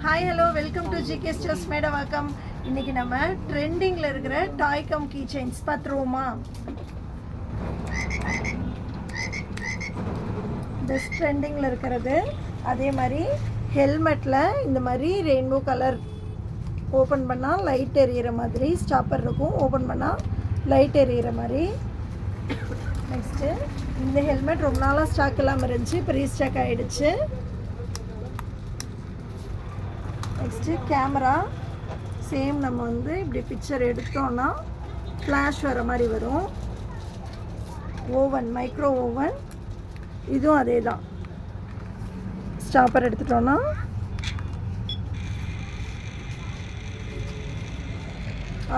Hi hello welcome to GK stores Medavakkam. இன்றைக்கி நம்ம ட்ரெண்டிங்கில் இருக்கிற டாய் கம் கீ செயின்ஸ் பார்த்துருவோமா? பெஸ்ட் ட்ரெண்டிங்கில் இருக்கிறது. அதே மாதிரி ஹெல்மெட்டில் இந்த மாதிரி ரெயின்போ கலர் ஓப்பன் பண்ணால் லைட் எரியிற மாதிரி ஸ்டாப்பர் இருக்கும். ஓப்பன் பண்ணால் லைட் எரியிற மாதிரி. நெக்ஸ்ட்டு இந்த ஹெல்மெட் ரொம்ப நாளாக ஸ்டாக் இல்லாமல் இருந்துச்சு, இப்போ ரீஸ்டாக் ஆகிடுச்சு. நெக்ஸ்ட்டு கேமரா சேம் நம்ம வந்து இப்படி பிக்சர் எடுத்தோன்னா ஃப்ளாஷ் வர மாதிரி வரும். ஓவன், மைக்ரோ ஓவன், இதுவும் அதே தான். ஸ்டாப்பர் எடுத்துட்டோன்னா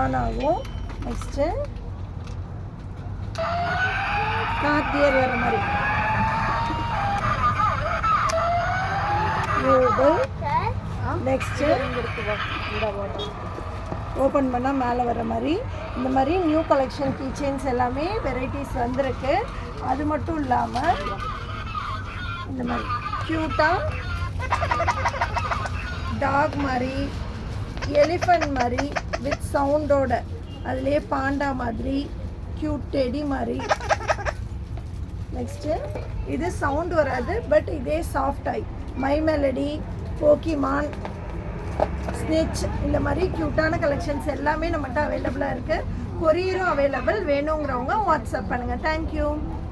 ஆன் ஆகும். நெக்ஸ்ட்டு கார் கியர் வர மாதிரி. நெக்ஸ்ட்டு ஓப்பன் பண்ணால் மேலே வர மாதிரி. இந்த மாதிரி நியூ கலெக்ஷன் கீ செயின்ஸ் எல்லாமே வெரைட்டிஸ் வந்திருக்கு. அது மட்டும் இல்லாமல் இந்த மாதிரி க்யூட்டாக டாக் மாதிரி, எலிஃபண்ட் மாதிரி வித் சவுண்டோட, அதுலேயே பாண்டா மாதிரி, க்யூட் டெடி மாதிரி. நெக்ஸ்ட்டு இது சவுண்ட் வராது, பட் இதே சாஃப்ட் ஆய் மை மெலடி, போக்கிமான், ஸ்னிட்ச், இந்த மாதிரி க்யூட்டான கலெக்ஷன்ஸ் எல்லாமே நம்மகிட்ட அவைலபிளாக இருக்குது. கொரியரும் அவைலபிள். வேணுங்கிறவங்க வாட்ஸ்அப் பண்ணுங்கள். தேங்க்யூ.